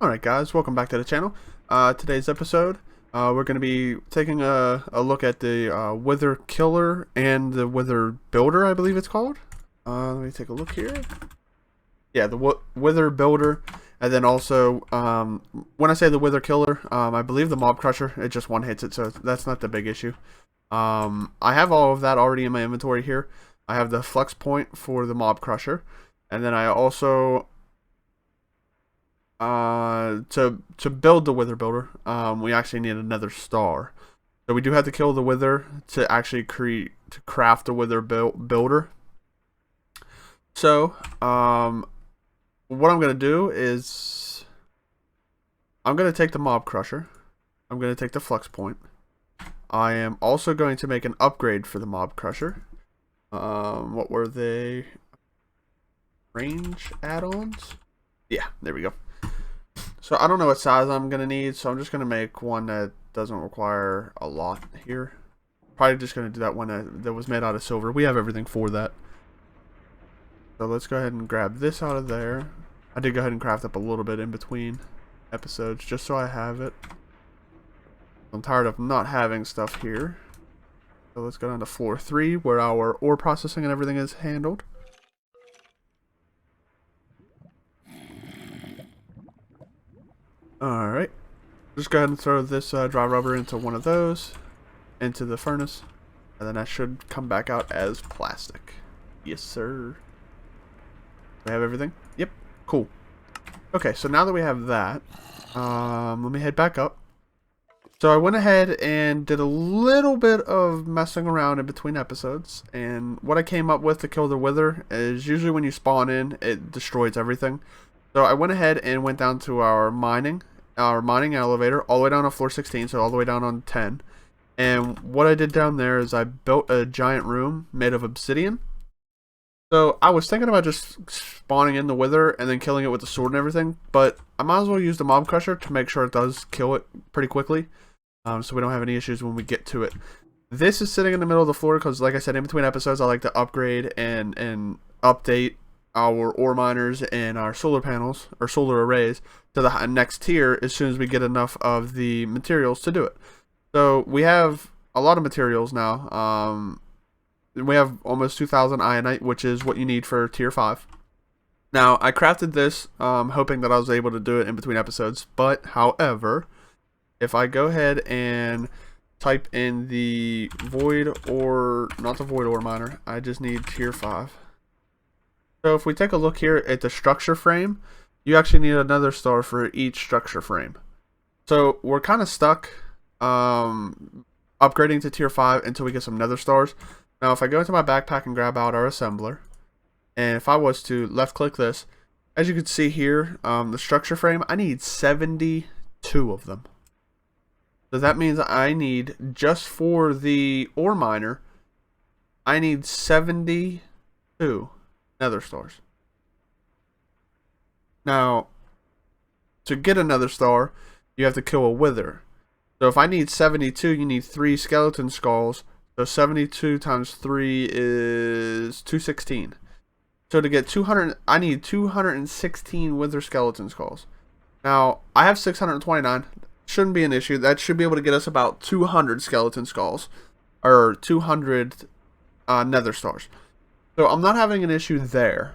Alright guys, welcome back to the channel. Today's episode, we're going to be taking a look at the Wither Killer and the Wither Builder, I believe it's called. Let me take a look here. Yeah, the Wither Builder, and then also, when I say the Wither Killer, I believe the Mob Crusher, it just one-hits it, so that's not the big issue. I have all of that already in my inventory here. I have the flex point for the Mob Crusher, and then I also... to build the Wither Builder, we actually need another star. So we do have to kill the Wither to actually craft the Wither Builder. So, what I'm gonna do is I'm gonna take the Mob Crusher. I'm gonna take the Flex Point. I am also going to make an upgrade for the Mob Crusher. What were they? Range add-ons? Yeah, there we go. So I don't know what size I'm going to need, so I'm just going to make one that doesn't require a lot here. Probably just going to do that one that was made out of silver. We have everything for that. So let's go ahead and grab this out of there. I did go ahead and craft up a little bit in between episodes, just so I have it. I'm tired of not having stuff here. So let's go down to floor 3, where our ore processing and everything is handled. Alright, just go ahead and throw this dry rubber into one of those, into the furnace, and then that should come back out as plastic. Yes, sir. We have everything? Yep, cool. Okay, so now that we have that, let me head back up. So I went ahead and did a little bit of messing around in between episodes, and what I came up with to kill the Wither is usually when you spawn in, it destroys everything. So I went ahead and went down to our mining elevator all the way down on floor 16, so all the way down on 10. And what I did down there is I built a giant room made of obsidian. So I was thinking about just spawning in the Wither and then killing it with the sword and everything, but I might as well use the Mob Crusher to make sure it does kill it pretty quickly, so we don't have any issues when we get to it. This is sitting in the middle of the floor because, like I said, in between episodes I like to upgrade and update our ore miners and our solar panels or solar arrays to the next tier as soon as we get enough of the materials to do it. So we have a lot of materials now. We have almost 2,000 ironite, which is what you need for tier 5. Now I crafted this hoping that I was able to do it in between episodes, but however, if I go ahead and type in the void ore, not the void ore miner, I just need tier 5. So if we take a look here at the structure frame, you actually need another star for each structure frame. So we're kind of stuck upgrading to tier 5 until we get some nether stars. Now if I go into my backpack and grab out our assembler, and if I was to left click this, as you can see here, the structure frame, I need 72 of them. So that means I need, just for the ore miner, I need 72 nether stars. Now, to get another star, you have to kill a Wither. So if I need 72, you need 3 skeleton skulls. So 72 times 3 is 216. So to get 200, I need 216 Wither skeleton skulls. Now, I have 629. Shouldn't be an issue. That should be able to get us about 200 skeleton skulls. Or 200 nether stars. So I'm not having an issue there.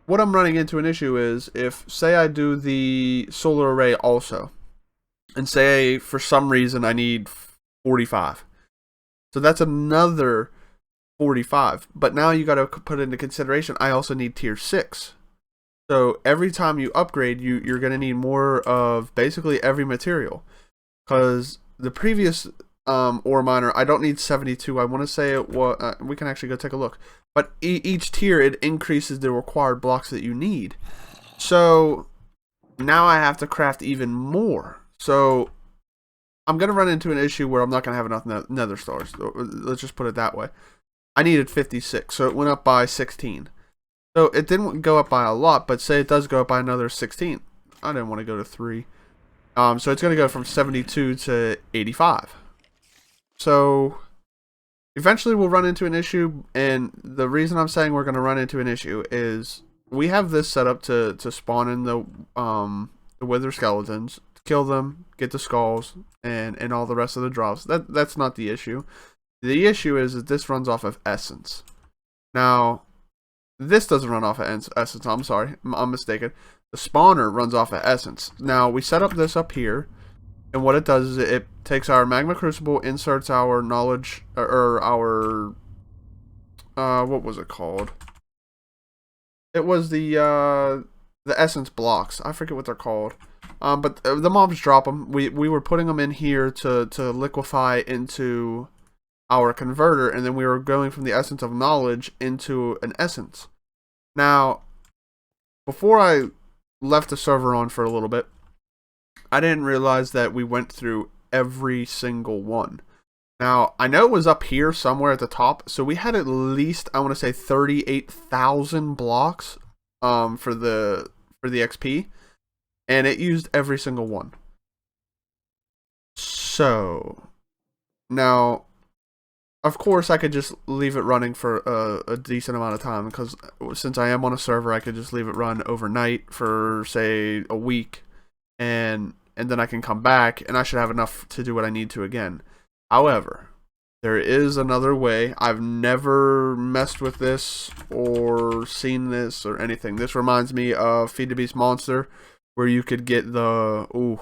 What I'm running into an issue is if, say I do the solar array also, and say for some reason I need 45. So that's another 45. But now you got to put into consideration I also need tier 6. So every time you upgrade, you're going to need more of basically every material. Because the previous ore miner, I don't need 72. I want to say it was, we can actually go take a look, but each tier it increases the required blocks that you need. So now I have to craft even more. So I'm gonna run into an issue where I'm not gonna have enough nether stars. Let's just put it that way. I needed 56, so it went up by 16. So it didn't go up by a lot, but say it does go up by another 16. I didn't want to go to 3. So it's gonna go from 72 to 85. So eventually we'll run into an issue, and the reason I'm saying we're going to run into an issue is we have this set up to spawn in the wither skeletons, kill them, get the skulls, and all the rest of the drops. That's not the issue. The issue is that this runs off of essence. Now, this doesn't run off of essence. I'm sorry, I'm mistaken. The spawner runs off of essence. Now, we set up this up here, and what it does is it takes our magma crucible, inserts our knowledge, or our, what was it called? It was the essence blocks. I forget what they're called. But the mobs drop them. We were putting them in here to liquefy into our converter, and then we were going from the essence of knowledge into an essence. Now, before I left the server on for a little bit, I didn't realize that we went through every single one. Now, I know it was up here somewhere at the top, so we had at least, I want to say, 38,000 blocks for the XP, and it used every single one. So, now, of course, I could just leave it running for a decent amount of time, because since I am on a server, I could just leave it run overnight for, say, a week, and then I can come back, and I should have enough to do what I need to again. However, there is another way. I've never messed with this or seen this or anything. This reminds me of Feed the Beast Monster, where you could get the... Ooh,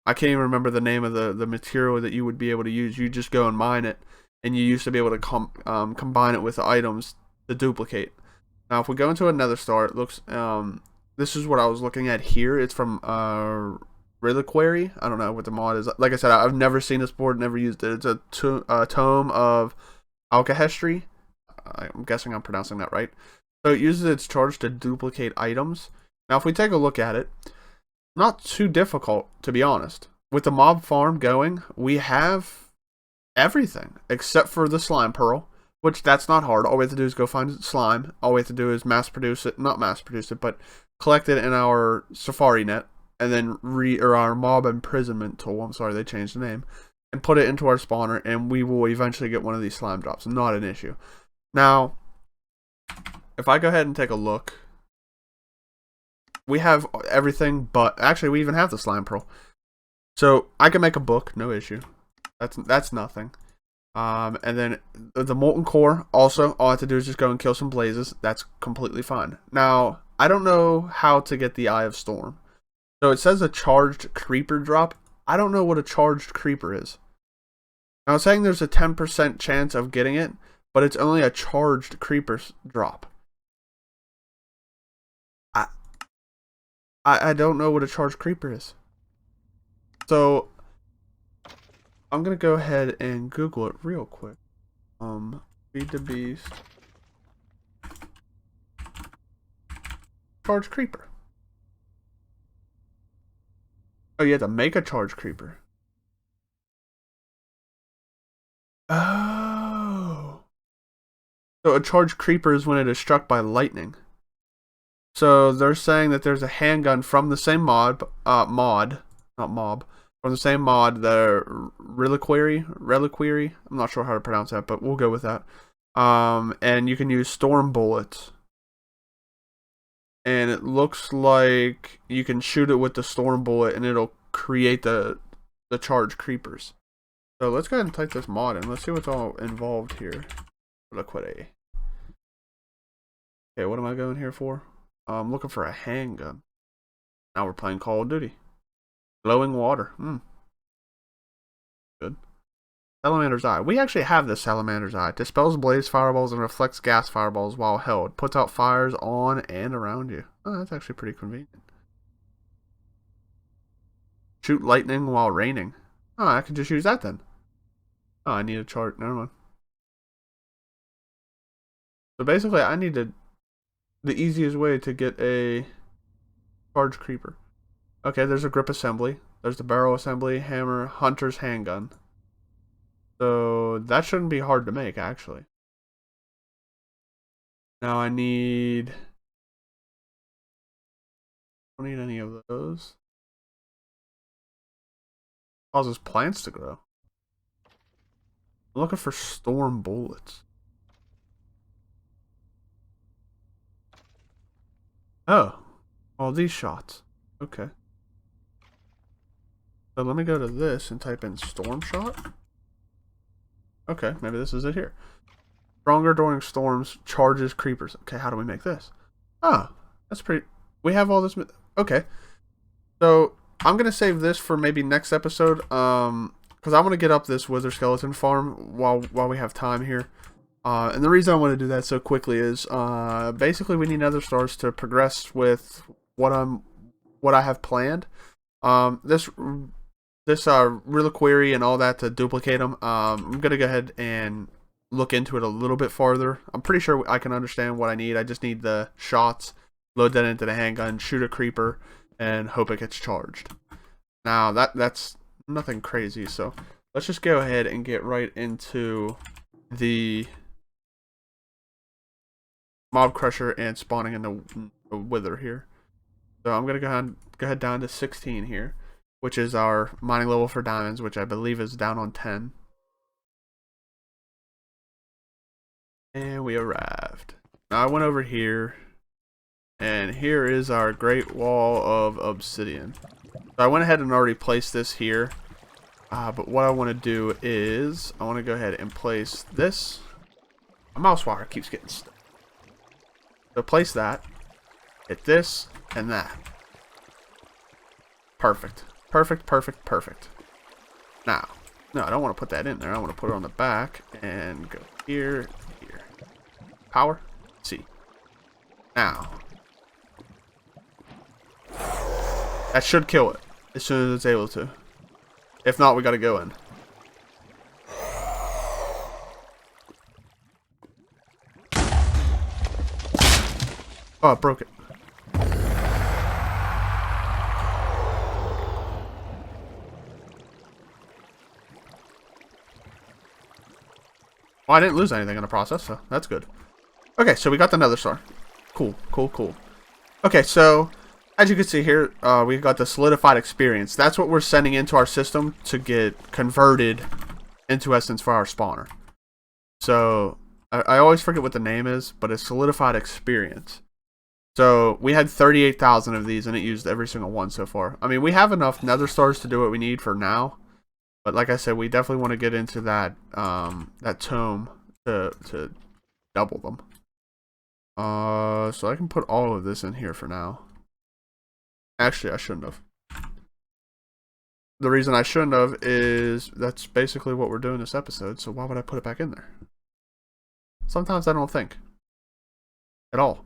I can't even remember the name of the material that you would be able to use. You just go and mine it, and you used to be able to combine it with the items to duplicate. Now, if we go into a nether star, it looks... this is what I was looking at here. It's from... Reliquary. I don't know what the mod is. Like I said, I've never seen this board, never used it. It's a tome of alkahestry. I'm guessing I'm pronouncing that right. So it uses its charge to duplicate items. Now, if we take a look at it, not too difficult, to be honest. With the mob farm going, we have everything except for the slime pearl, which that's not hard. All we have to do is go find slime. All we have to do is mass produce it. Not mass produce it, but collect it in our safari net. And then our mob imprisonment tool, I'm sorry, they changed the name, and put it into our spawner, and we will eventually get one of these slime drops. Not an issue. Now, if I go ahead and take a look, we have everything, but actually we even have the slime pearl. So I can make a book, no issue. That's nothing. And then the molten core, also, all I have to do is just go and kill some blazes. That's completely fine. Now, I don't know how to get the Eye of Storm. So it says a charged creeper drop. I don't know what a charged creeper is. Now it's saying there's a 10% chance of getting it, but it's only a charged creeper drop. I don't know what a charged creeper is. So I'm gonna go ahead and Google it real quick. Feed the Beast. Charged creeper. Oh, you have to make a charge creeper. Oh. So a charge creeper is when it is struck by lightning. So they're saying that there's a handgun from the same mod, not mob, from the same mod, the Reliquary. I'm not sure how to pronounce that, but we'll go with that. And you can use storm bullets. And it looks like you can shoot it with the storm bullet and it'll create the charged creepers. So let's go ahead and type this mod in. Let's see what's all involved here. Reliquary. Okay, what am I going here for? I'm looking for a handgun. Now we're playing Call of Duty. Glowing water. Good. Salamander's Eye. We actually have this Salamander's Eye. Dispels blaze fireballs and reflects gas fireballs while held. Puts out fires on and around you. Oh, that's actually pretty convenient. Shoot lightning while raining. Oh, I can just use that then. Oh, I need a chart. Never mind. So basically, I need the easiest way to get a charge creeper. Okay, there's a grip assembly. There's the barrel assembly, hammer, hunter's handgun. So that shouldn't be hard to make, actually. Now I don't need any of those. Causes plants to grow. I'm looking for storm bullets. Oh, all these shots. Okay. So let me go to this and type in storm shot. Okay, maybe this is it here. Stronger during storms, charges creepers. Okay, how do we make this? Oh, that's pretty... We have all this... Okay. So, I'm going to save this for maybe next episode. Because I want to get up this wither skeleton farm while we have time here. And the reason I want to do that so quickly is basically we need nether stars to progress with what I have planned. This reliquary and all that to duplicate them. I'm gonna go ahead and look into it a little bit farther. I'm pretty sure I can understand what I need. I just need the shots, load that into the handgun, shoot a creeper, and hope it gets charged. Now that's nothing crazy, so let's just go ahead and get right into the mob crusher and spawning in the wither here. So I'm gonna go ahead down to 16 here, which is our mining level for diamonds, which I believe is down on 10. And we arrived. Now I went over here, and here is our great wall of obsidian. So I went ahead and already placed this here, but what I want to do is I want to go ahead and place this. My mouse wire keeps getting stuck. So place that, hit this, and that. Perfect. Perfect, perfect, perfect. Now, no, I don't want to put that in there. I want to put it on the back and go here, here. Power, C. Now, that should kill it as soon as it's able to. If not, we got to go in. Oh, it broke it. Well, I didn't lose anything in the process, so that's good. Okay, so we got the nether star. Cool, cool, cool. Okay, so as you can see here, we got the solidified experience. That's what we're sending into our system to get converted into essence for our spawner. So I always forget what the name is, but it's solidified experience. So we had 38,000 of these, and it used every single one so far. I mean, we have enough nether stars to do what we need for now. But like I said, we definitely want to get into that that tome to double them. So I can put all of this in here for now. Actually, I shouldn't have. The reason I shouldn't have is that's basically what we're doing this episode. So why would I put it back in there? Sometimes I don't think at all.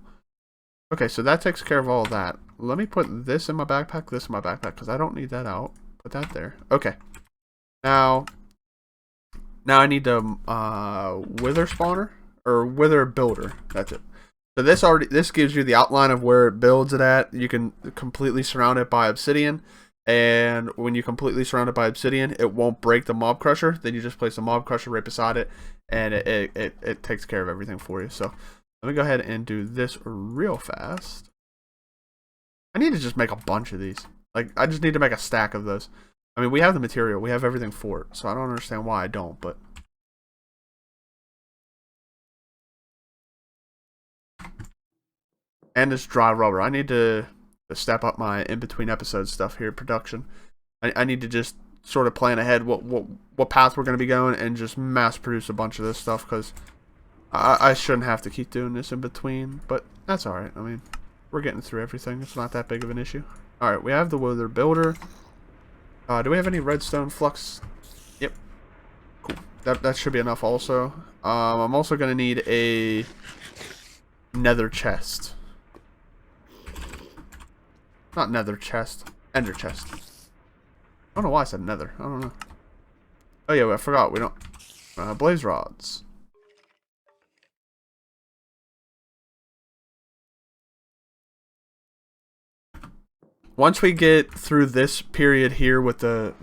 Okay, so that takes care of all of that. Let me put this in my backpack, this in my backpack, because I don't need that out. Put that there. Okay. Now I need the wither spawner or wither builder. That's it. So this gives you the outline of where it builds it at. You can completely surround it by obsidian, and when you completely surround it by obsidian, it won't break the mob crusher. Then you just place the mob crusher right beside it, and it takes care of everything for you. So let me go ahead and do this real fast. I need to just make a bunch of these. Like, I just need to make a stack of those. I mean, we have the material. We have everything for it. So I don't understand why I don't, but... And this dry rubber. I need to step up my in-between episode stuff here, production. I need to just sort of plan ahead what path we're going to be going and just mass produce a bunch of this stuff, because I shouldn't have to keep doing this in between, but that's alright. I mean, we're getting through everything. It's not that big of an issue. Alright, we have the wither builder. Do we have any redstone flux? Yep. Cool. That should be enough also. I'm also going to need a nether chest. Not nether chest. Ender chest. I don't know why I said nether. I don't know. Oh yeah, I forgot. We don't... blaze rods. Once we get through this period here with the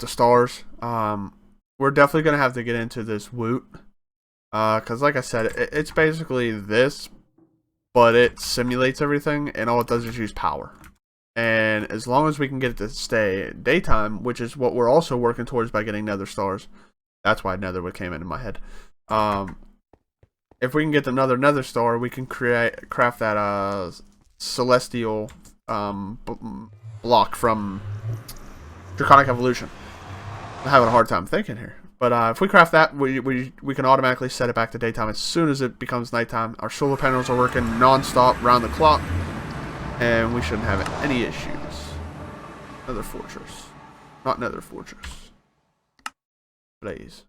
stars, we're definitely gonna have to get into this woot, because like I said, it's basically this, but it simulates everything, and all it does is use power. And as long as we can get it to stay daytime, which is what we're also working towards by getting nether stars, that's why nether came into my head. if we can get another nether star, we can craft that celestial block from Draconic Evolution. I'm having a hard time thinking here. But if we craft that, we can automatically set it back to daytime as soon as it becomes nighttime. Our solar panels are working non-stop, round the clock, and we shouldn't have any issues. Nether fortress. Not nether fortress. Blaze.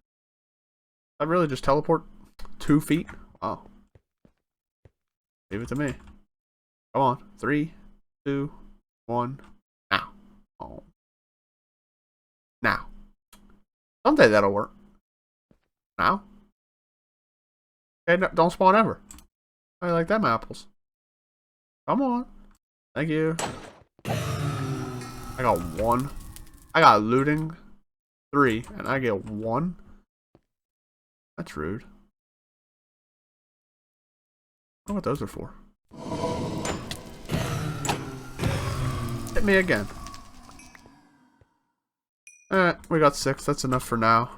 I really just teleport 2 feet? Wow. Leave it to me. Come on. 3, 2, 1. Now. Oh. Now. Someday that'll work. Now. Okay, no, don't spawn ever. I like them apples. Come on. Thank you. I got 1. I got looting 3, and I get 1. That's rude. I don't know what those are for. Hit me again. We got 6. That's enough for now.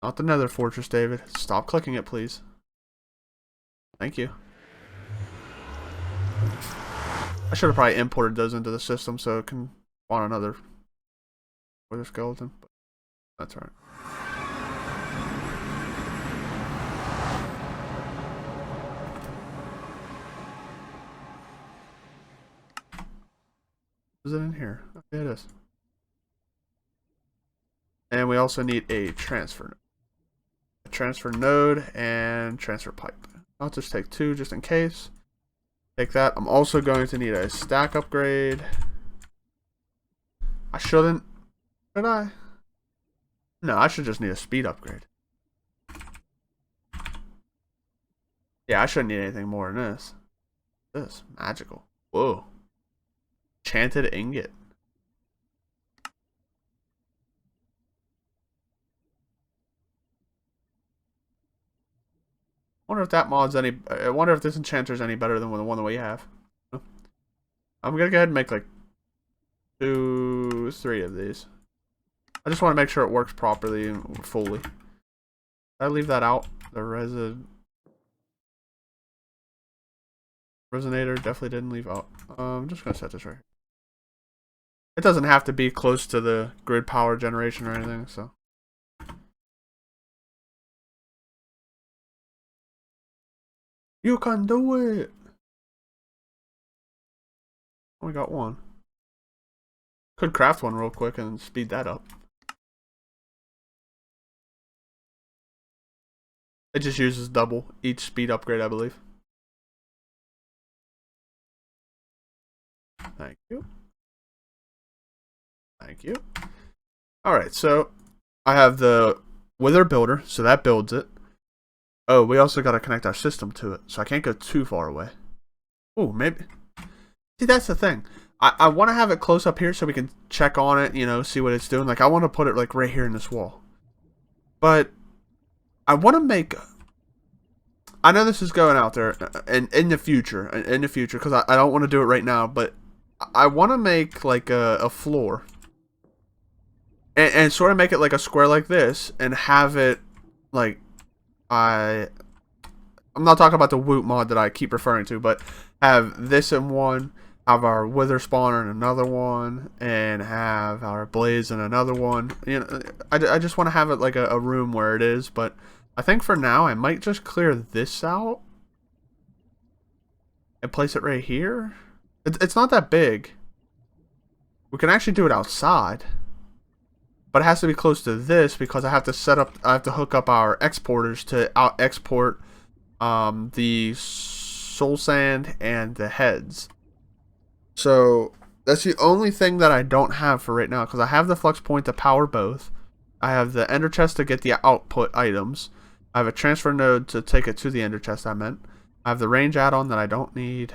Not the nether fortress, David. Stop clicking it, please. Thank you. I should have probably imported those into the system so it can spawn another wither skeleton. But that's alright. Is it in here? Okay, it is. And we also need a transfer node. A transfer node and transfer pipe. I'll just take 2 just in case. Take that. I'm also going to need a stack upgrade. I shouldn't. Should I? No, I should just need a speed upgrade. Yeah, I shouldn't need anything more than this. This. Magical. Whoa. Enchanted ingot. I wonder if that mod's any. I wonder if this enchanter's any better than the one that we have. I'm gonna go ahead and make like 2, 3 of these. I just want to make sure it works properly and fully. Did I leave that out? The resonator definitely didn't leave out. I'm just gonna set this right here. It doesn't have to be close to the grid power generation or anything, so. You can do it! We got 1. Could craft one real quick and speed that up. It just uses double each speed upgrade, I believe. Thank you. Thank you. Alright, so I have the Wither Builder, so that builds it. Oh, we also got to connect our system to it, so I can't go too far away. Oh, maybe. See, that's the thing. I want to have it close up here so we can check on it, you know, see what it's doing. Like, I want to put it, like, right here in this wall. But I want to make... I know this is going out there in the future, because I don't want to do it right now, but I want to make, like, a floor. And sort of make it like a square like this, and have it, like, I'm not talking about the Woot mod that I keep referring to, but have this in one, have our Wither spawner in another one, and have our Blaze in another one. You know, I just want to have it like a room where it is, but I think for now I might just clear this out and place it right here. It's not that big. We can actually do it outside. But it has to be close to this because I have to hook up our exporters to export the soul sand and the heads. So that's the only thing that I don't have for right now, because I have the flux point to power both. I have the ender chest to get the output items. I have a transfer node to take it to the ender chest, I meant. I have the range add-on that I don't need.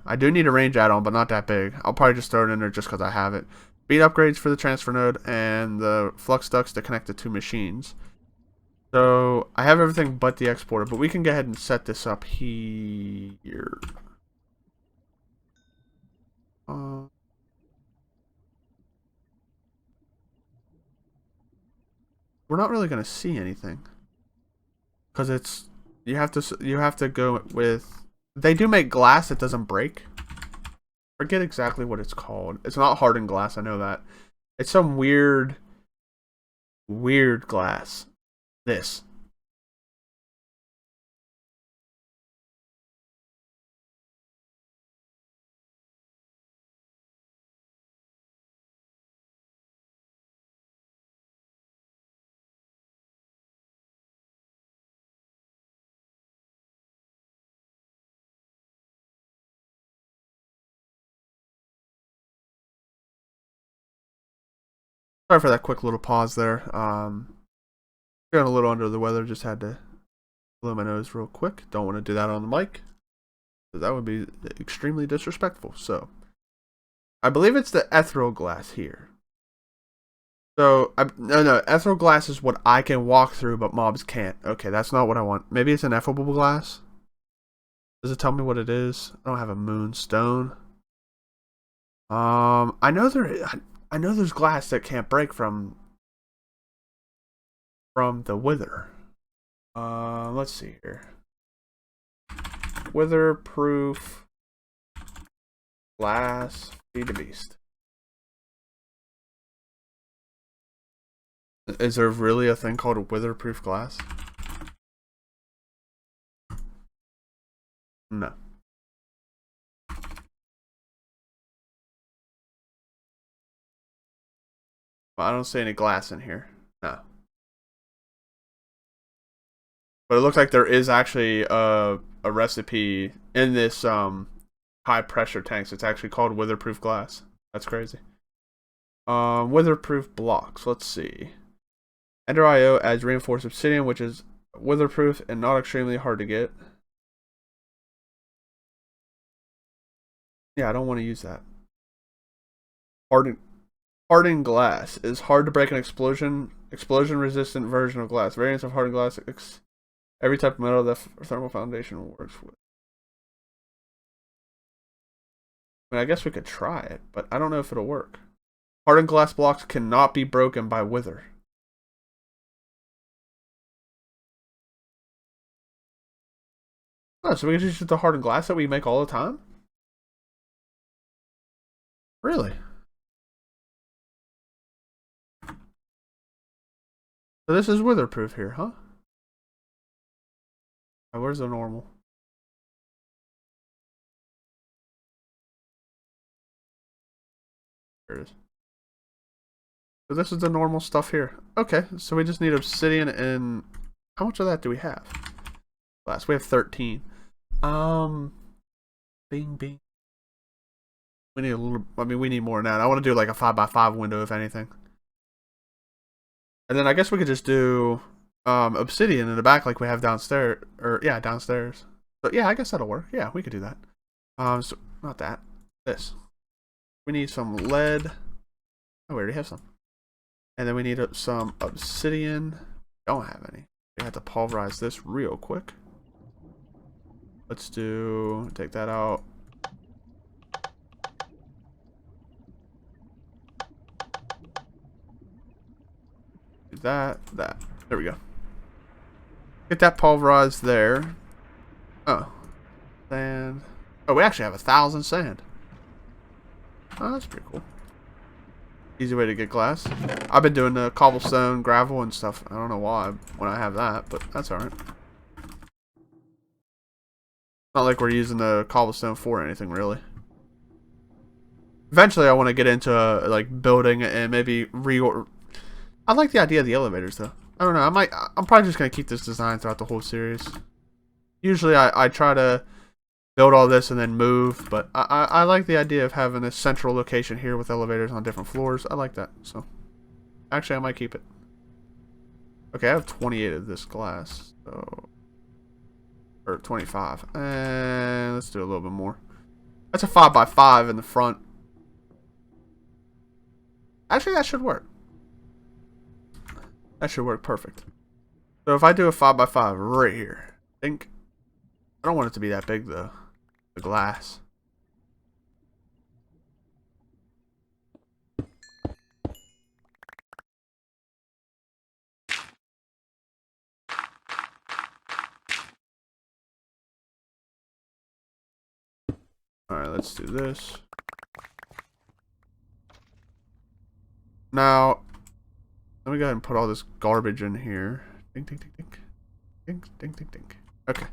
I do need a range add-on, but not that big. I'll probably just throw it in there just because I have it. Speed upgrades for the transfer node, and the flux ducts to connect the 2 machines. So I have everything but the exporter, but we can go ahead and set this up here. We're not really going to see anything because it's You have to go with. They do make glass that doesn't break. Forget exactly what it's called. It's not hardened glass. I know that. It's some weird glass. This. Sorry for that quick little pause there. Feeling a little under the weather. Just had to blow my nose real quick. Don't want to do that on the mic. That would be extremely disrespectful. So, I believe it's the ethereal glass here. So, no, ethereal glass is what I can walk through, but mobs can't. Okay, that's not what I want. Maybe it's ineffable glass. Does it tell me what it is? I don't have a moonstone. I know I know there's glass that can't break from the wither. Let's see here. Witherproof glass, feed the beast. Is there really a thing called a witherproof glass? No. Well, I don't see any glass in here. No. But it looks like there is actually a recipe in this high pressure tanks. It's actually called witherproof glass. That's crazy. Witherproof blocks. Let's see. Ender IO adds reinforced obsidian, which is witherproof and not extremely hard to get. Yeah, I don't want to use that. Hardened glass is hard to break an explosion resistant version of glass. Variants of hardened glass. Every type of metal that thermal foundation works with. I mean, I guess we could try it, but I don't know if it'll work. Hardened glass blocks cannot be broken by wither. Oh, so we can just use the hardened glass that we make all the time? Really? So this is witherproof here, huh? Oh, where's the normal? There it is. So this is the normal stuff here. Okay, so we just need obsidian and... How much of that do we have? Glass. We have 13. Bing, bing. We need a little... I mean, we need more than that. I want to do like a 5x5 window, if anything. And then I guess we could just do obsidian in the back like we have downstairs. Or, yeah, downstairs. But yeah, I guess that'll work. Yeah, we could do that. So, not that. This. We need some lead. Oh, we already have some. And then we need some obsidian. Don't have any. We have to pulverize this real quick. Let's do... Take that out. Do that. There we go. Get that pulverized there. Oh. Sand. Oh, we actually have 1,000 sand. Oh, that's pretty cool. Easy way to get glass. I've been doing the cobblestone, gravel, and stuff. I don't know why when I have that, but that's alright. Not like we're using the cobblestone for anything, really. Eventually, I want to get into like building and maybe reorder. I like the idea of the elevators, though. I don't know. I'm probably just gonna keep this design throughout the whole series. Usually, I try to build all this and then move, but I like the idea of having a central location here with elevators on different floors. I like that. So, actually, I might keep it. Okay, I have 28 of this glass, so or 25. And let's do a little bit more. That's a 5x5 in the front. Actually, that should work. That should work perfect. So if I do a 5x5 right here, I don't want it to be that big though. The glass. Alright, let's do this. Now, let me go ahead and put all this garbage in here. Ding, ding, ding, ding. Ding, ding, ding, ding. Okay.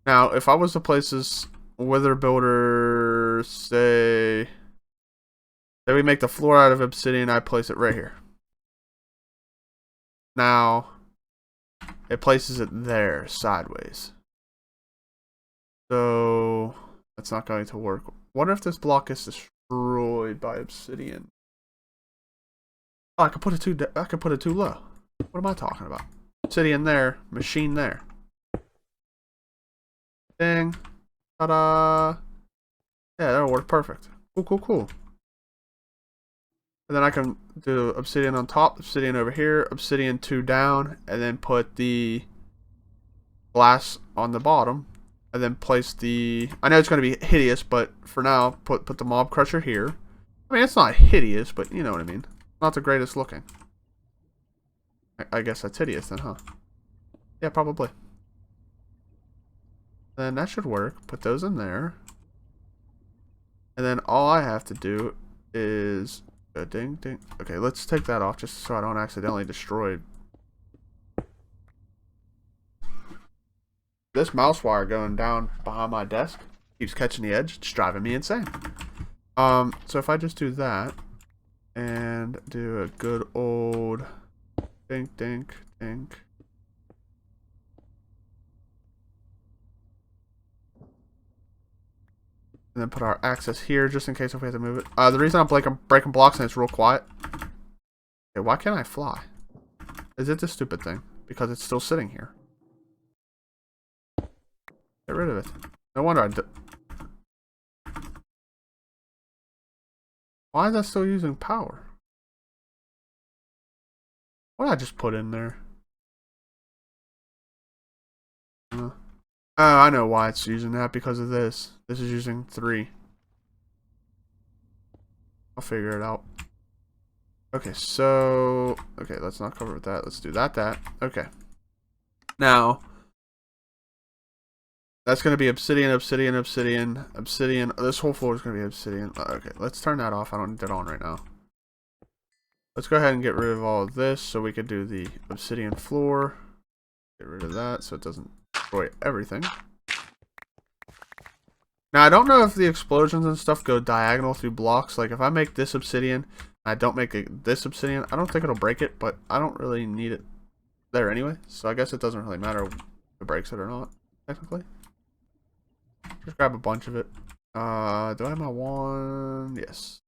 Now, if I was to place this wither builder, say we make the floor out of obsidian, I place it right here. Now, it places it there, sideways. So, that's not going to work. What if this block is destroyed by obsidian? Oh, I could put it too low. What am I talking about? Obsidian there, machine there. Ding. Ta-da. Yeah, that'll work perfect. Cool, cool, cool. And then I can do obsidian on top, obsidian over here, obsidian 2 down, and then put the glass on the bottom. And then place the... I know it's going to be hideous, but for now, put the mob crusher here. I mean, it's not hideous, but you know what I mean. Not the greatest looking. I guess that's hideous then, huh? Yeah, probably. Then that should work. Put those in there. And then all I have to do is... ding, ding. Okay, let's take that off just so I don't accidentally destroy... This mouse wire going down behind my desk keeps catching the edge. It's driving me insane. So if I just do that and do a good old dink, dink, dink. And then put our access here just in case if we have to move it. The reason I'm breaking blocks and it's real quiet. Okay, why can't I fly? Is it this stupid thing? Because it's still sitting here. Get rid of it. No wonder I did. Why is that still using power? What did I just put in there? Oh, I know why it's using that, because of this. This is using 3. I'll figure it out. Okay, so... Okay, let's not cover with that. Let's do that. Okay. Now... That's going to be obsidian, obsidian, obsidian, obsidian. This whole floor is going to be obsidian. Okay, let's turn that off. I don't need that on right now. Let's go ahead and get rid of all of this so we could do the obsidian floor. Get rid of that so it doesn't destroy everything. Now, I don't know if the explosions and stuff go diagonal through blocks. Like, if I make this obsidian, and I don't make this obsidian, I don't think it'll break it, but I don't really need it there anyway. So I guess it doesn't really matter if it breaks it or not, technically. Just grab a bunch of it. Do I have my one? Yes.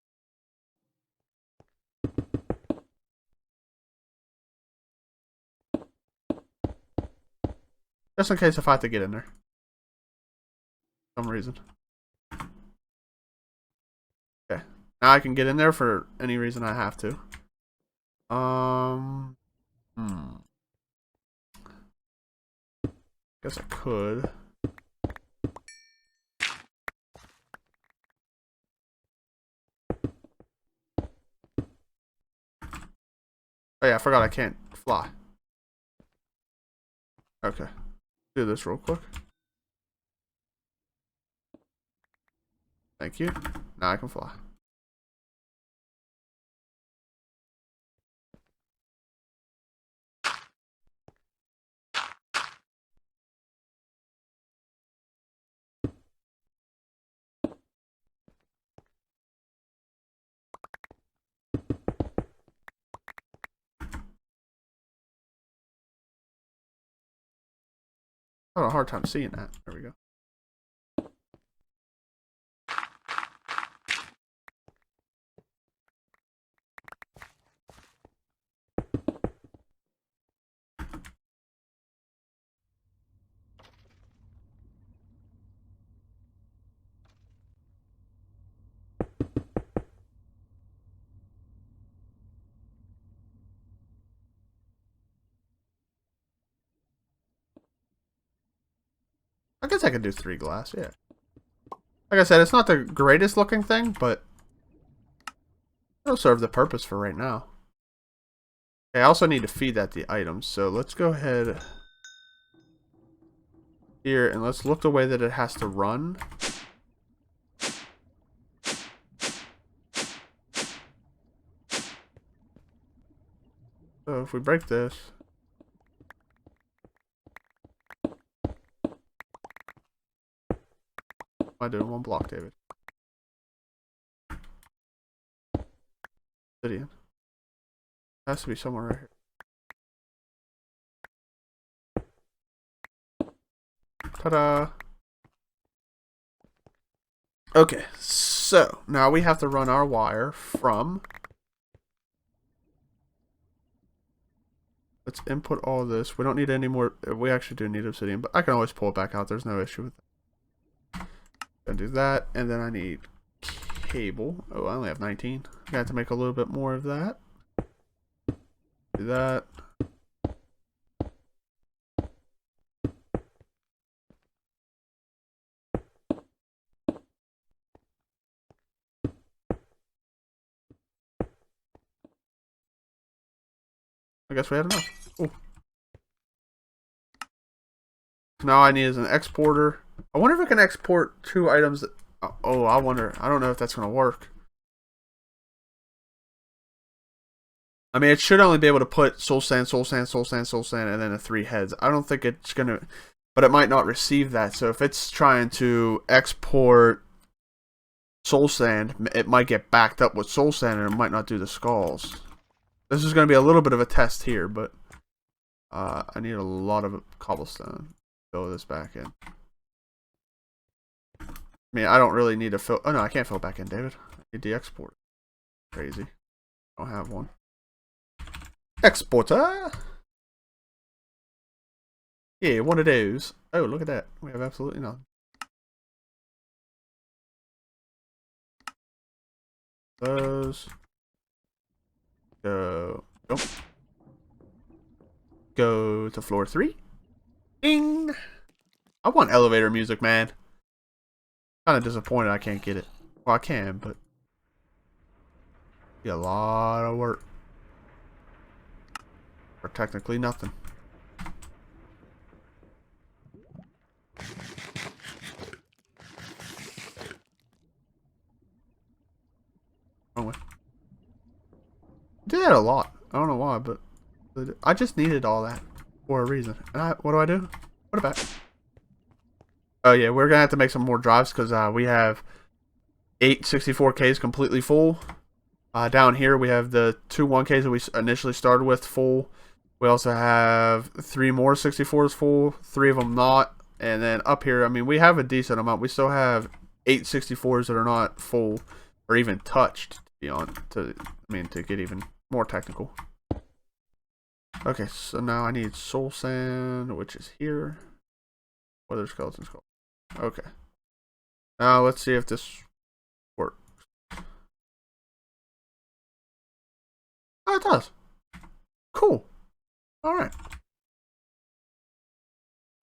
Just in case if I have to get in there. For some reason. Okay. Now I can get in there for any reason I have to. Guess I could. Oh yeah, I forgot I can't fly. Okay. Do this real quick. Thank you. Now I can fly. I have a hard time seeing that. There we go. I guess I could do 3 glass, yeah. Like I said, it's not the greatest looking thing, but it'll serve the purpose for right now. Okay, I also need to feed that the items, so let's go ahead here and let's look the way that it has to run. if we break this. Am I doing one block, David? Obsidian. Has to be somewhere right here. Ta-da! Okay, so now we have to run our wire from... Let's input all this. We don't need any more... We actually do need obsidian, but I can always pull it back out. There's no issue with that. Gonna do that, and then I need cable. Oh, I only have 19. I got to make a little bit more of that. Do that. I guess we had enough. Ooh. Now I need is an exporter. I wonder if I can export 2 items. That, oh, I wonder. I don't know if that's going to work. I mean, it should only be able to put soul sand, soul sand, soul sand, soul sand, and then the 3 heads. I don't think it's going to... But it might not receive that. So if it's trying to export soul sand, it might get backed up with soul sand and it might not do the skulls. This is going to be a little bit of a test here, but I need a lot of cobblestone. Fill this back in. I mean, I don't really need to fill... Oh, no, I can't fill back in, David. I need the export. Crazy. I don't have one. Exporter! Yeah, one of those. Oh, look at that. We have absolutely nothing. Those. Go. Go to floor 3. Ding! I want elevator music, man. Kind of disappointed I can't get it. Well, I can, but be a lot of work for technically nothing. Wrong way. Did that a lot. I don't know why, but I just needed all that for a reason. And what do? What about? Oh yeah, we're gonna have to make some more drives because we have 8 64Ks completely full. Down here we have the 2 1Ks that we initially started with full. We also have 3 more 64s full, 3 of them not, and then up here, I mean, we have a decent amount. We still have 8 64s that are not full or even touched. To get even more technical. Okay, so now I need soul sand, which is here. Whether skeleton's called. Okay. Now let's see if this works. Oh, it does. Cool. Alright.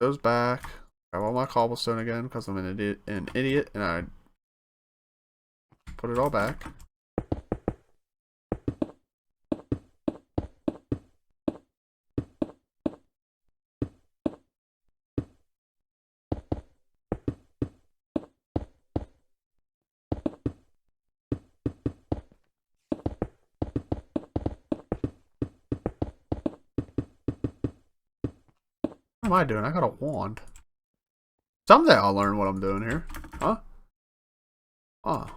Goes back. I want my cobblestone again because I'm an idiot, and I put it all back. What am I doing? I got a wand. Someday I'll learn what I'm doing here. Huh? Oh.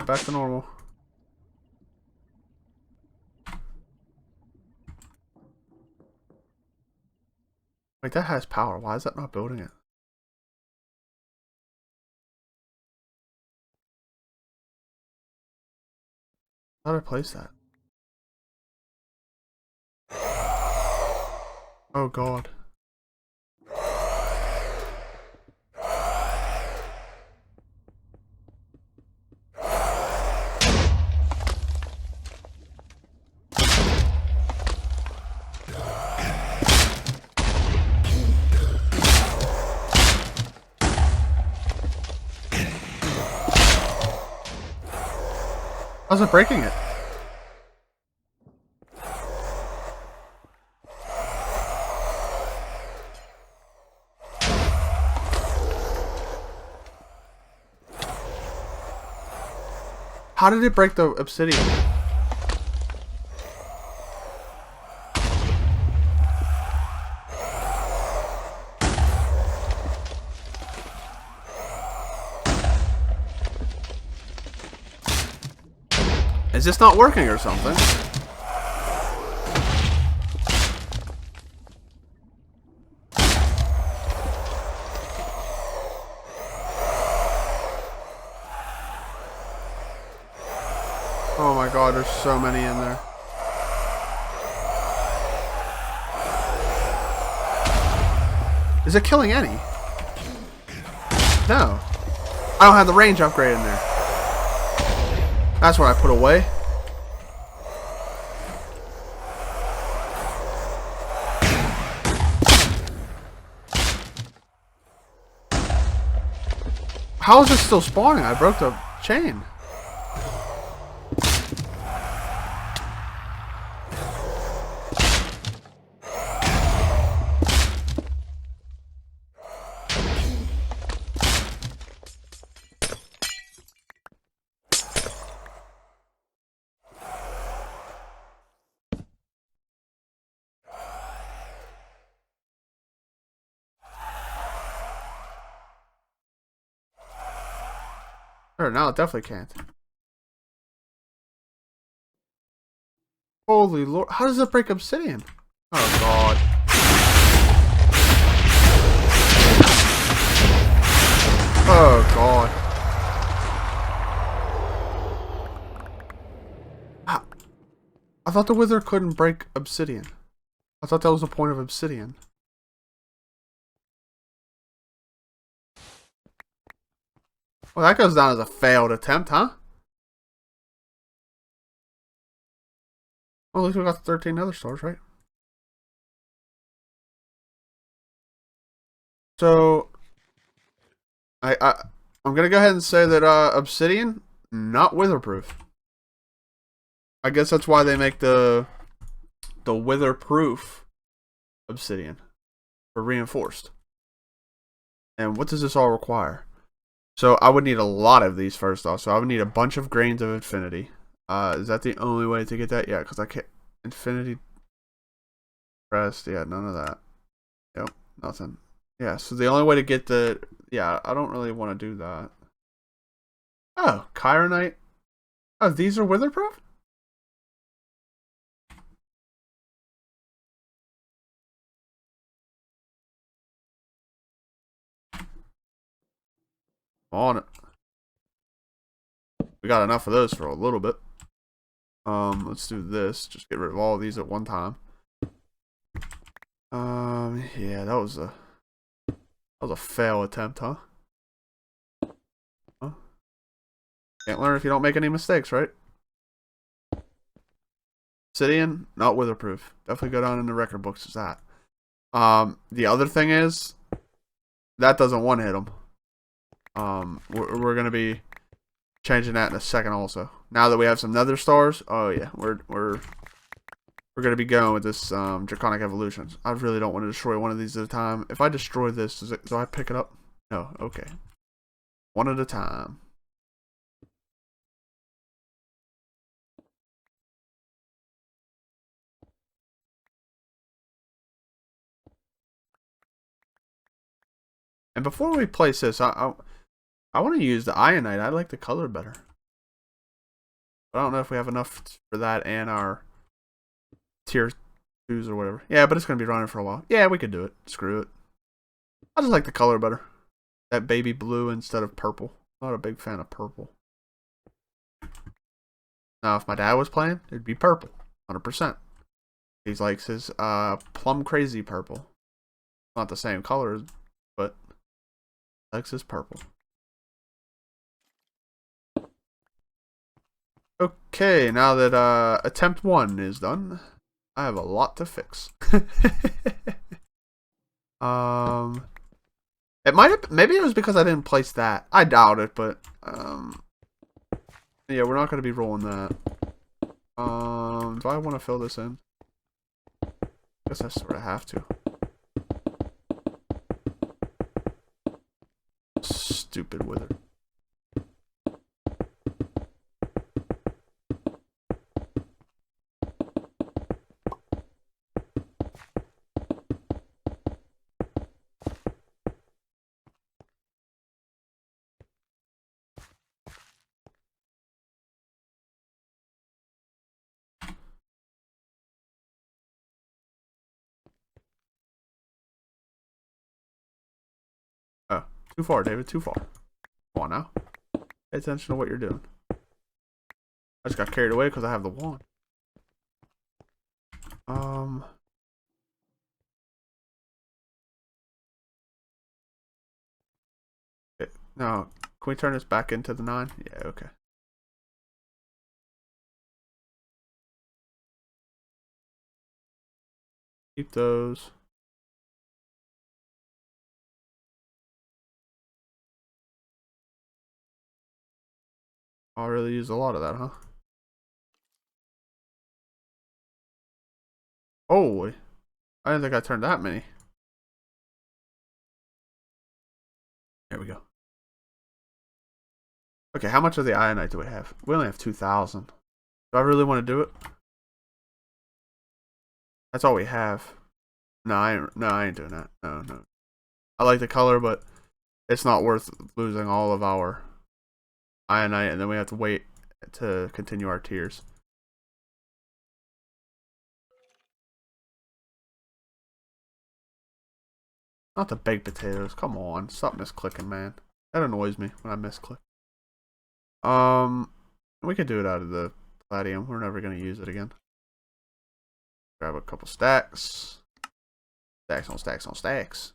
Back to normal. Wait, that has power. Why is that not building it? How do I place that? Oh god. How's it breaking it? How did it break the obsidian? Is this not working or something? Oh my god, there's so many in there. Is it killing any? No. I don't have the range upgrade in there. That's what I put away. How is it still spawning? I broke the chain. Or now it definitely can't. Holy lord. How does it break obsidian? Oh god. Oh god. I thought the wither couldn't break obsidian. I thought that was the point of obsidian. Well, that goes down as a failed attempt, huh? Well, at least we got 13 other stars, right? So, I'm gonna go ahead and say that obsidian not witherproof. I guess that's why they make the witherproof obsidian for reinforced. And what does this all require? So I would need a lot of these first off. So I would need a bunch of grains of infinity. Is that the only way to get that? Yeah, because I can't. Infinity pressed. Yeah, none of that. Yep, nothing. Yeah, so the only way to get the. Yeah, I don't really want to do that. Oh, Chironite. Oh, these are witherproof? On it. We got enough of those for a little bit. Let's do this. Just get rid of all of these at one time. Yeah, that was a fail attempt, huh? Huh? Can't learn if you don't make any mistakes, right? Obsidian, not witherproof. Definitely go down in the record books as that. The other thing is that doesn't one hit them. We're gonna be changing that in a second also. Now that we have some nether stars, oh yeah, we're gonna be going with this draconic evolutions. I really don't want to destroy one of these at a time. If I destroy this, do I pick it up? No, okay. One at a time. And before we place this, I want to use the ironite. I like the color better. But I don't know if we have enough for that and our tier 2s or whatever. Yeah, but it's going to be running for a while. Yeah, we could do it. Screw it. I just like the color better. That baby blue instead of purple. I'm not a big fan of purple. Now, if my dad was playing, it'd be purple. 100%. He likes his plum crazy purple. Not the same color, but likes his purple. Okay, now that attempt 1 is done, I have a lot to fix. It might have, maybe it was because I didn't place that. I doubt it, but yeah, we're not going to be rolling that. Do I want to fill this in? I guess I sort of have to. Stupid wither. Too far, David. Too far. Come on now. Pay attention to what you're doing. I just got carried away because I have the wand. Okay. Now, can we turn this back into the 9? Yeah, okay. Keep those. I'll really use a lot of that, huh? Holy. I didn't think I turned that many. There we go. Okay, how much of the ionite do we have? We only have 2,000. Do I really want to do it? That's all we have. No, I ain't doing that. No. I like the color, but it's not worth losing all of our ionite, and then we have to wait to continue our tiers. Not the baked potatoes. Come on, stop misclicking, man. That annoys me when I misclick. We could do it out of the palladium. We're never gonna use it again. Grab a couple stacks. Stacks on stacks on stacks.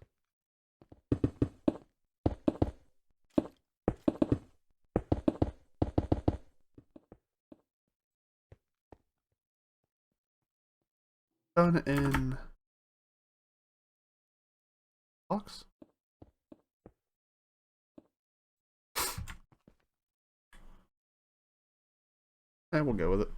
Done in box. And we'll go with it.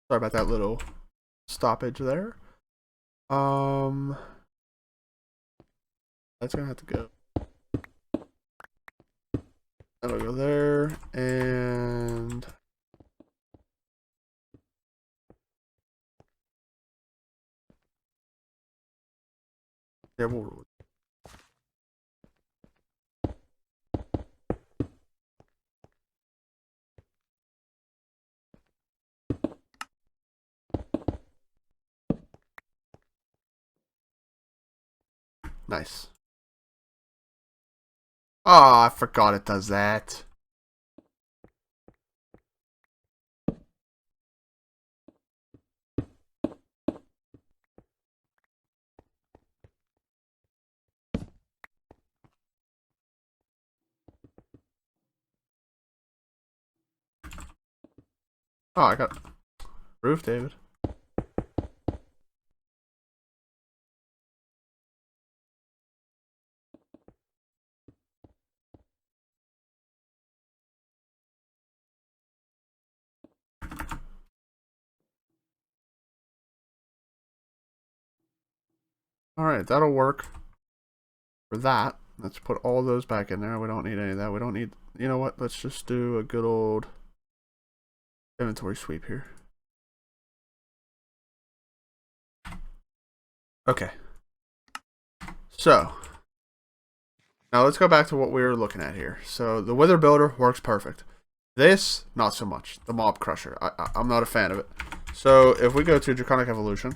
Sorry about that little stoppage there. That's gonna have to go. That'll go there, and yeah, we'll. Nice. Oh, I forgot it does that. Oh, I got roof, David. Alright, that'll work for that. Let's put all those back in there. We don't need any of that. We don't need, you know what? Let's just do a good old inventory sweep here. Okay. So, now let's go back to what we were looking at here. So, the Wither Builder works perfect. This, not so much. The Mob Crusher. I'm not a fan of it. So, if we go to Draconic Evolution,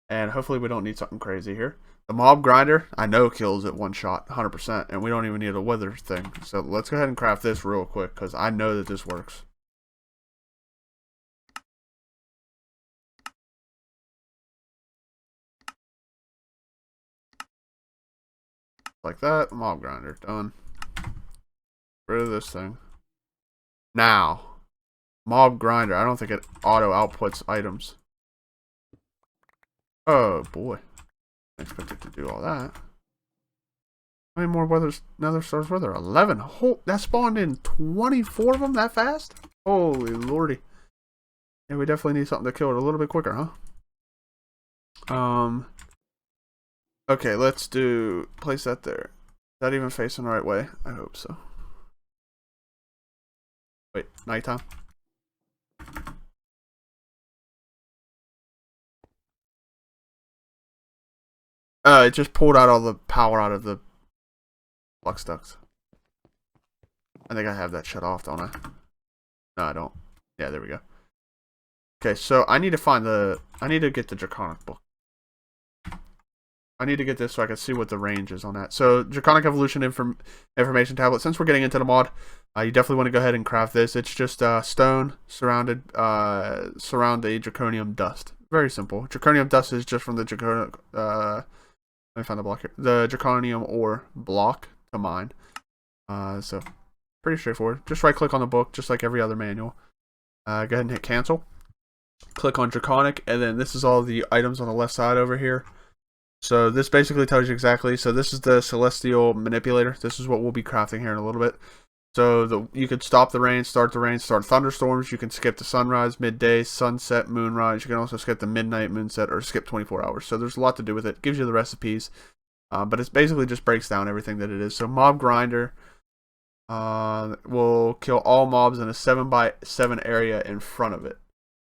and hopefully we don't need something crazy here. The Mob Grinder, I know kills it one shot, 100%, and we don't even need a Wither thing. So let's go ahead and craft this real quick, because I know that this works. Like that, Mob Grinder, done. Rid of this thing. Now, Mob Grinder, I don't think it auto outputs items. Oh boy. I expected to do all that. How many more nether stars were there? 11. That spawned in 24 of them that fast? Holy lordy. Yeah, we definitely need something to kill it a little bit quicker, huh? Okay, let's place that there. Is that even facing the right way? I hope so. Wait, nighttime. It just pulled out all the power out of the flux ducts. I think I have that shut off, don't I? No, I don't. Yeah, there we go. Okay, so I need to find the... I need to get the Draconic book. I need to get this so I can see what the range is on that. So, Draconic Evolution information tablet. Since we're getting into the mod, you definitely want to go ahead and craft this. It's just stone surround the Draconium dust. Very simple. Draconium dust is just from the Draconic... let me find the block here. The Draconium ore block to mine. So, pretty straightforward. Just right-click on the book, just like every other manual. Go ahead and hit cancel. Click on Draconic, and then this is all the items on the left side over here. So this basically tells you exactly. So this is the Celestial Manipulator. This is what we'll be crafting here in a little bit. So you could stop the rain, start thunderstorms. You can skip the sunrise, midday, sunset, moonrise. You can also skip the midnight, moonset, or skip 24 hours. So there's a lot to do with it. Gives you the recipes, but it basically just breaks down everything that it is. So Mob Grinder will kill all mobs in a 7x7 area in front of it.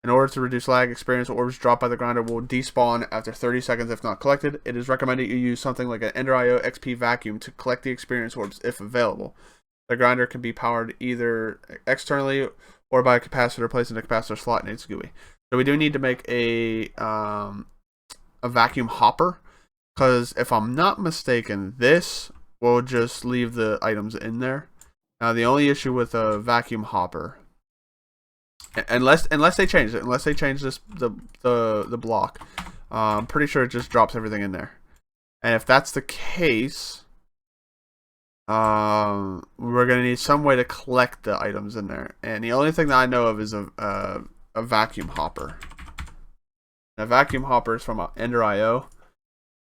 In order to reduce lag, experience orbs dropped by the grinder will despawn after 30 seconds if not collected. It is recommended you use something like an Ender IO XP vacuum to collect the experience orbs if available. The grinder can be powered either externally or by a capacitor placed in the capacitor slot in its GUI. So we do need to make a vacuum hopper, because if I'm not mistaken, this will just leave the items in there. Now the only issue with a vacuum hopper, unless they change it, unless they change this the block, I'm pretty sure it just drops everything in there. And if that's the case, we're gonna need some way to collect the items in there. And the only thing that I know of is a vacuum hopper. A vacuum hopper is from Ender IO,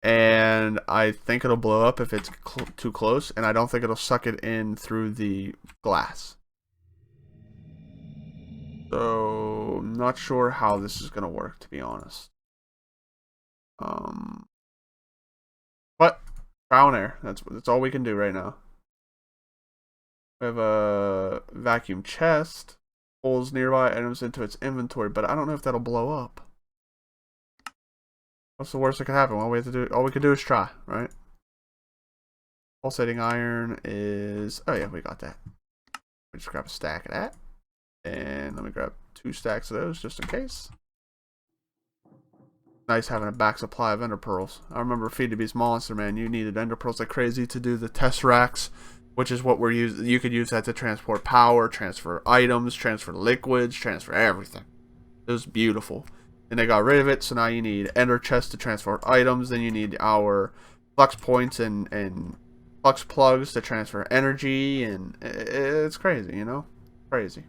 and I think it'll blow up if it's too close, and I don't think it'll suck it in through the glass. So, I'm not sure how this is going to work, to be honest. But, trial and error. That's all we can do right now. We have a vacuum chest. Pulls nearby items into its inventory, but I don't know if that'll blow up. What's the worst that could happen? All we can do is try, right? Pulsating iron is... Oh yeah, we got that. We just grab a stack of that. And let me grab 2 stacks of those just in case. Nice having a back supply of ender pearls. I remember FTB's monster, man. You needed ender pearls like crazy to do the tesseracts, which is what we're using. You could use that to transport power, transfer items, transfer liquids, transfer everything. It was beautiful. And they got rid of it, so now you need ender chests to transport items. Then you need our flux points and flux plugs to transfer energy, and it's crazy, you know, crazy.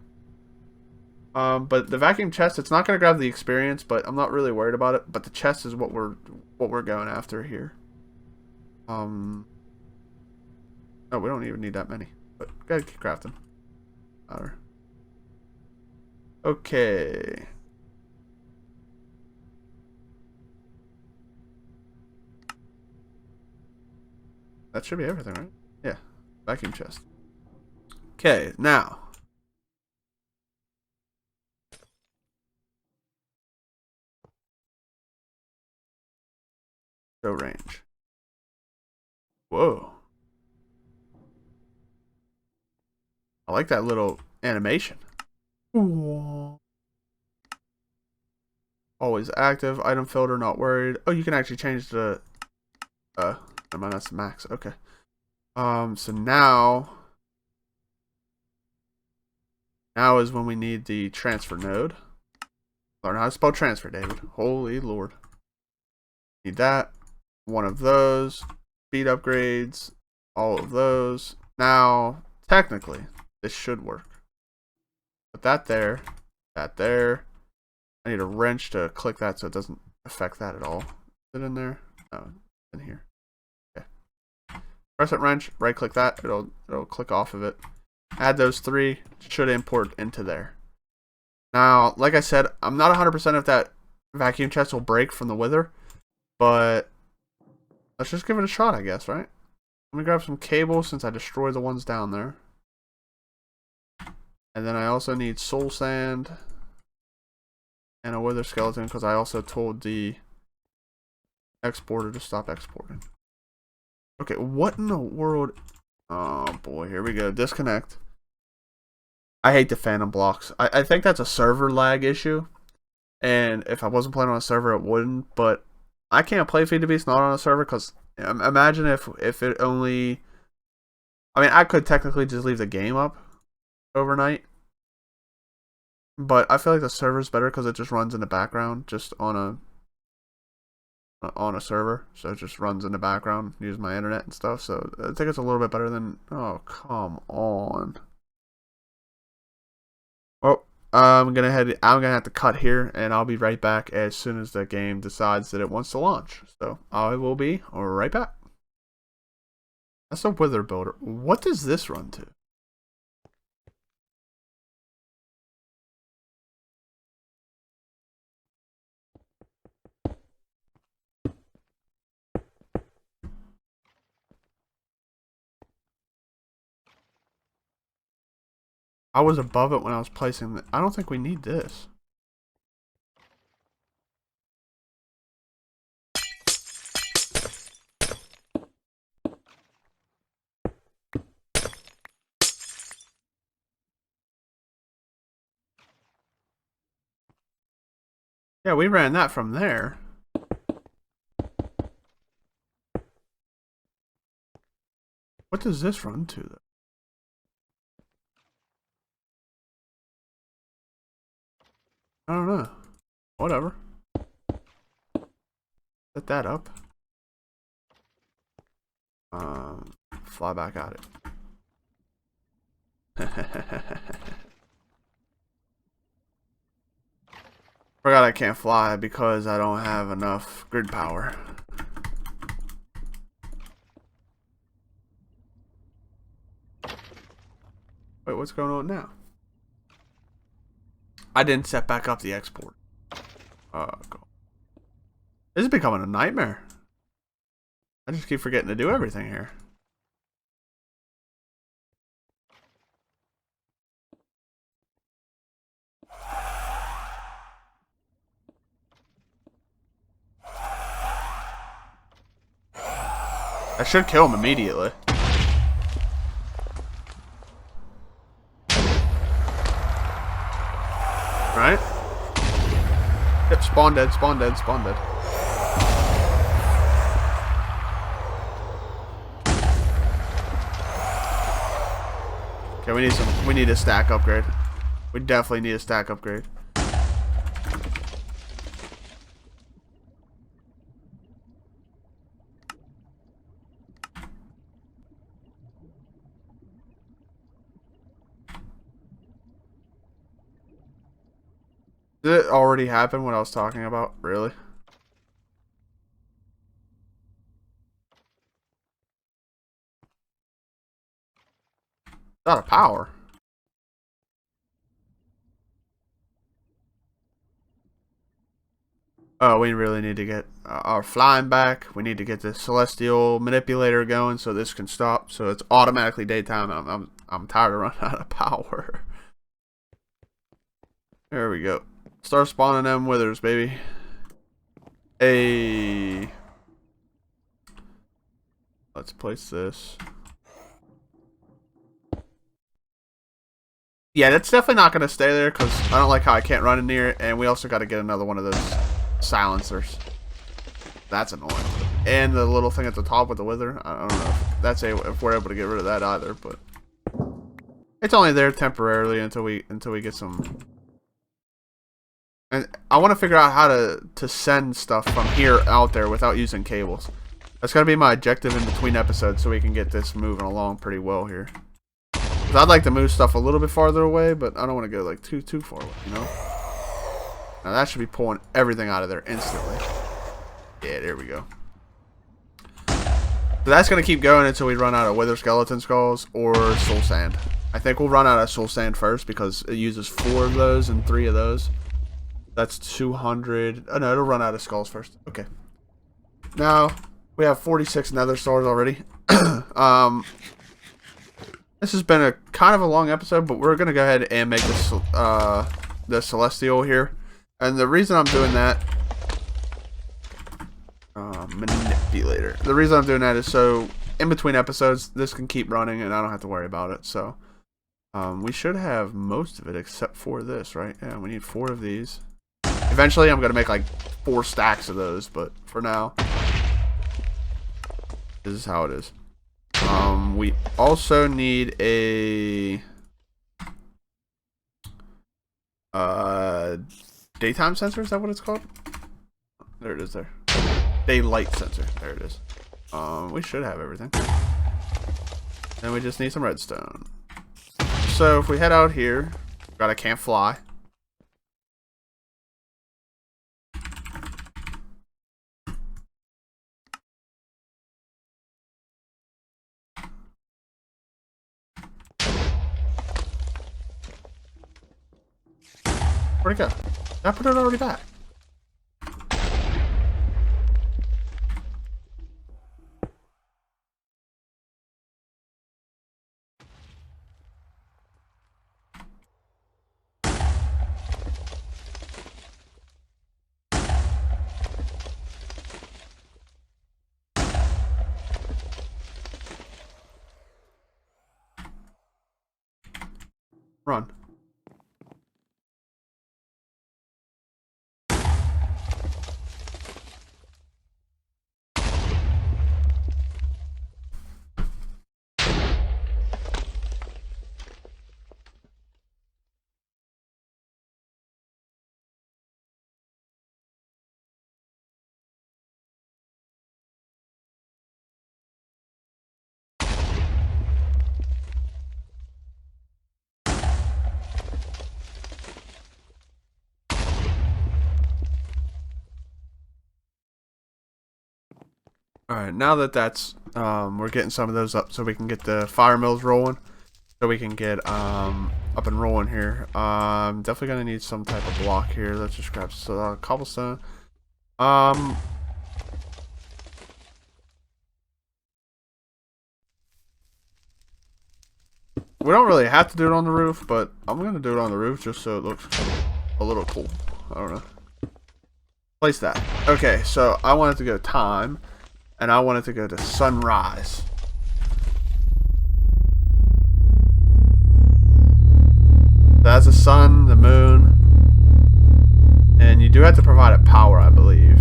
But the vacuum chest, it's not going to grab the experience, but I'm not really worried about it. But the chest is what we're going after here. Oh, we don't even need that many, but gotta keep crafting. Okay. That should be everything, right? Yeah, vacuum chest. Okay, now. Show range. Whoa. I like that little animation. Ooh. Always active. Item filter, not worried. Oh, you can actually change the... never mind, that's the max. Okay. So now is when we need the transfer node. Learn how to spell transfer, David. Holy Lord. Need that. One of those. Speed upgrades. All of those. Now, technically, this should work. Put that there. That there. I need a wrench to click that so it doesn't affect that at all. Is it in there? No, it's in here. Okay. Press that wrench, right click that, it'll click off of it. Add those 3, should import into there. Now, like I said, I'm not 100% if that vacuum chest will break from the wither, but let's just give it a shot, I guess, right? Let me grab some cable since I destroyed the ones down there. And then I also need soul sand and a wither skeleton because I also told the exporter to stop exporting. Okay, what in the world? Oh boy, here we go. Disconnect. I hate the phantom blocks. I think that's a server lag issue. And if I wasn't playing on a server, it wouldn't. But I can't play FTB. It's not on a server because imagine if it only. I mean, I could technically just leave the game up overnight. But I feel like the server's better because it just runs in the background, just on a server. So it just runs in the background, use my internet and stuff. So I think it's a little bit better than. Oh, come on. Well, I'm gonna have to cut here, and I'll be right back as soon as the game decides that it wants to launch. So I will be right back. That's a wither builder. What does this run to? I was above it when I was placing it. I don't think we need this. Yeah, we ran that from there. What does this run to, though? I don't know. Whatever. Set that up. Fly back at it. Forgot I can't fly because I don't have enough grid power. Wait, what's going on now? I didn't set back up the export. Cool. This is becoming a nightmare. I just keep forgetting to do everything here. I should kill him immediately. Right? Yep, spawn dead, spawn dead, spawn dead. Okay, we need a stack upgrade. We definitely need a stack upgrade. Did it already happen what I was talking about? Really? Out of power. Oh, we really need to get our flying back. We need to get the celestial manipulator going so this can stop. So it's automatically daytime. I'm tired of running out of power. There we go. Start spawning them withers, baby. Hey. Let's place this. Yeah, that's definitely not going to stay there because I don't like how I can't run in near it. And we also got to get another one of those silencers. That's annoying. And the little thing at the top with the wither. I don't know if we're able to get rid of that either, but it's only there temporarily until we get some. And I want to figure out how to send stuff from here out there without using cables. That's gonna be my objective in between episodes, so we can get this moving along pretty well here. 'Cause I'd like to move stuff a little bit farther away, but I don't want to go like too far away, you know. Now that should be pulling everything out of there instantly. Yeah, there we go. So that's gonna keep going until we run out of wither skeleton skulls or soul sand. I think we'll run out of soul sand first because it uses 4 of those and 3 of those. That's 200. Oh no, it'll run out of skulls first. Okay. Now we have 46 nether stars already. This has been a kind of a long episode, but we're gonna go ahead and make this the celestial here, and the reason I'm doing that manipulator. The reason I'm doing that is so in between episodes this can keep running and I don't have to worry about it. So we should have most of it except for this, right? Yeah, we need 4 of these. Eventually I'm gonna make like 4 stacks of those, but for now this is how it is. We also need a daytime sensor. Is that what it's called? There it is. There, daylight sensor. There it is. We should have everything. And we just need some redstone. So if we head out here, got I can't fly. Where'd it go? Did I put it already back? Run. Alright, now that that's, we're getting some of those up so we can get the fire mills rolling. So we can get, up and rolling here. Definitely gonna need some type of block here. Let's just grab some cobblestone. We don't really have to do it on the roof, but I'm gonna do it on the roof just so it looks a little cool. I don't know. Place that. Okay, so I want it to go time. And I want it to go to sunrise. That's the sun, the moon. And you do have to provide it power, I believe.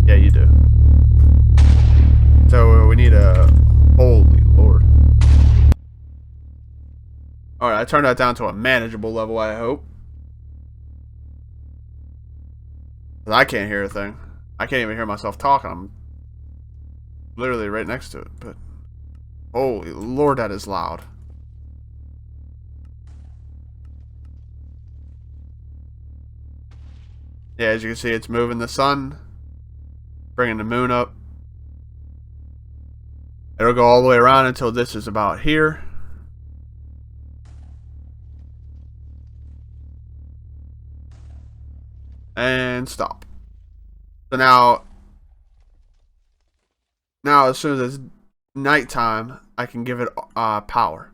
Yeah, you do. So we need a... Holy Lord. Alright, I turned that down to a manageable level, I hope. I can't hear a thing. I can't even hear myself talking. I'm literally right next to it, but holy Lord, that is loud. Yeah, as you can see, it's moving the sun, bringing the moon up. It'll go all the way around until this is about here. And stop. So now as soon as it's nighttime, I can give it power.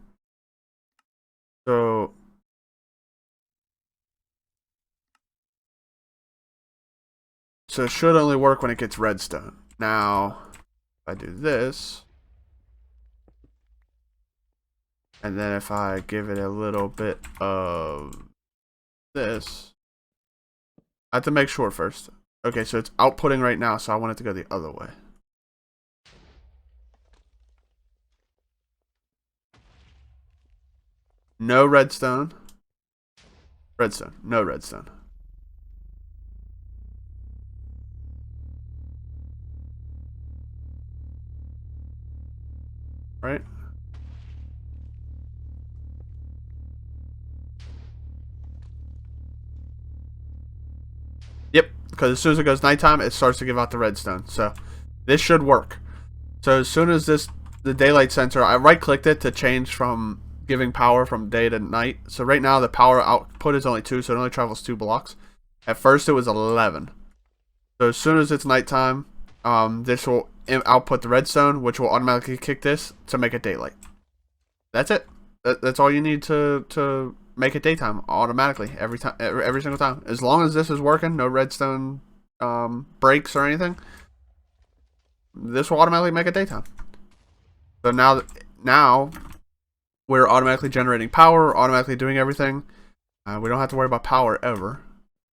So it should only work when it gets redstone. Now, if I do this, and then if I give it a little bit of this, I have to make sure first. Okay, so it's outputting right now, so I want it to go the other way. No redstone. Redstone. No redstone. Right? Yep, because as soon as it goes nighttime, it starts to give out the redstone. So this should work. So as soon as the daylight sensor, I right-clicked it to change from giving power from day to night. So right now the power output is only 2, so it only travels 2 blocks. At first it was 11. So as soon as it's nighttime, this will output the redstone, which will automatically kick this to make it daylight. That's it. That's all you need to make it daytime automatically every time, every single time. As long as this is working, no redstone breaks or anything, this will automatically make it daytime. So now we're automatically generating power, automatically doing everything. We don't have to worry about power ever.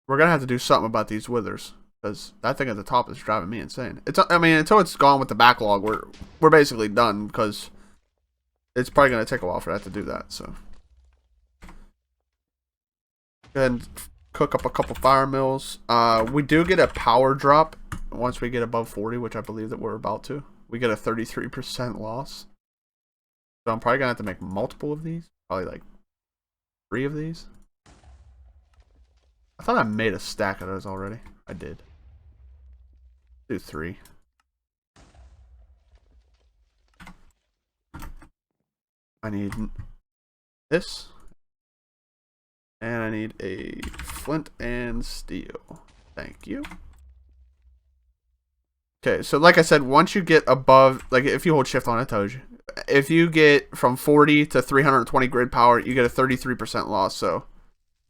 We're gonna have to do something about these withers, because that thing at the top is driving me insane. I mean, until it's gone with the backlog, we're basically done, because it's probably gonna take a while for that to do that. So go ahead and cook up a couple fire mills. We do get a power drop once we get above 40, which I believe that we're about to. We get a 33% loss. So I'm probably gonna have to make multiple of these. Probably like 3 of these. I thought I made a stack of those already. I did. Do 3. I need this. And I need a flint and steel. Thank you. Okay, so like I said, once you get above, like if you hold shift on, I told you. If you get from 40 to 320 grid power, you get a 33% loss, so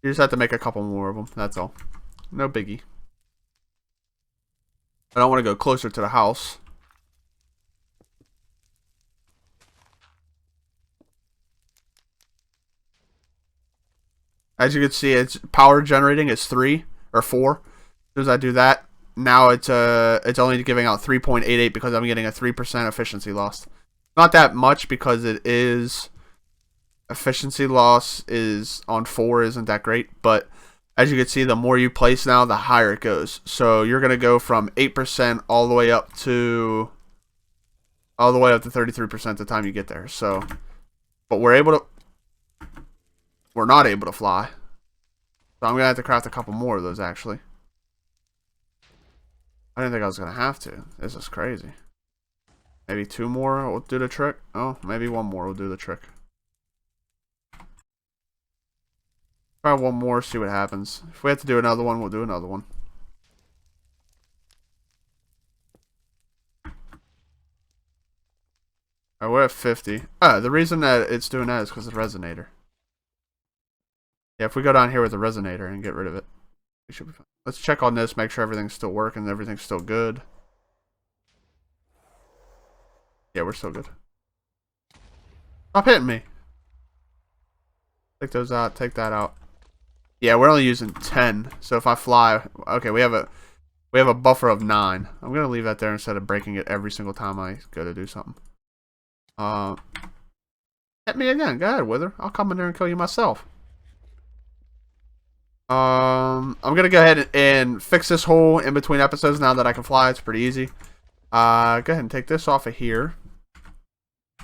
you just have to make a couple more of them, that's all. No biggie. I don't want to go closer to the house. As you can see, it's power generating is 3 or 4. As soon as I do that, now it's only giving out 3.88 because I'm getting a 3% efficiency loss. Not that much because it is efficiency loss is on 4 isn't that great, but as you can see, the more you place now, the higher it goes. So you're gonna go from 8% all the way up to 33% the time you get there. So, but we're not able to fly. So I'm gonna have to craft a couple more of those actually. I didn't think I was gonna have to. This is crazy. Maybe 2 more will do the trick. Oh, maybe 1 more will do the trick. Try 1 more, see what happens. If we have to do another one, we'll do another one. Alright, we're at 50. The reason that it's doing that is because of the resonator. Yeah, if we go down here with the resonator and get rid of it, we should be fine. Let's check on this, make sure everything's still working, everything's still good. Yeah, we're still good. Stop hitting me. Take those out, take that out. Yeah, we're only using 10. So if I fly, okay, we have a buffer of 9. I'm gonna leave that there instead of breaking it every single time I go to do something. Hit me again. Go ahead, Wither. I'll come in there and kill you myself. I'm gonna go ahead and fix this hole in between episodes now that I can fly. It's pretty easy. Go ahead and take this off of here.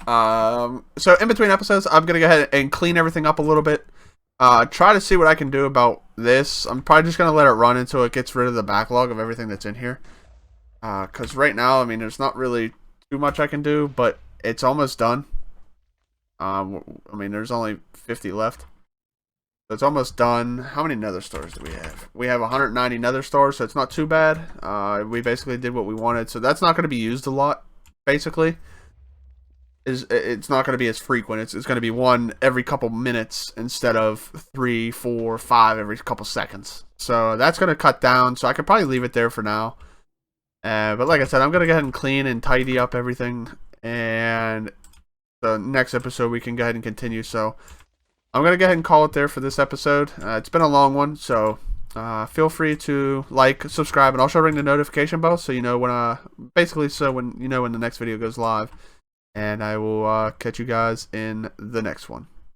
So in between episodes, I'm gonna go ahead and clean everything up a little bit. Try to see what I can do about this. I'm probably just gonna let it run until it gets rid of the backlog of everything that's in here. Cause right now, I mean, there's not really too much I can do, but it's almost done. I mean, there's only 50 left. So it's almost done. How many nether stars do we have? We have 190 nether stars, so it's not too bad. We basically did what we wanted, so that's not going to be used a lot, basically. It's not going to be as frequent. It's going to be 1 every couple minutes instead of 3, 4, 5 every couple seconds. So that's going to cut down, so I could probably leave it there for now. But like I said, I'm going to go ahead and clean and tidy up everything, and the next episode we can go ahead and continue. So I'm going to go ahead and call it there for this episode. It's been a long one, so feel free to like, subscribe, and also ring the notification bell so you know when basically so when you know when the next video goes live. And I will catch you guys in the next one.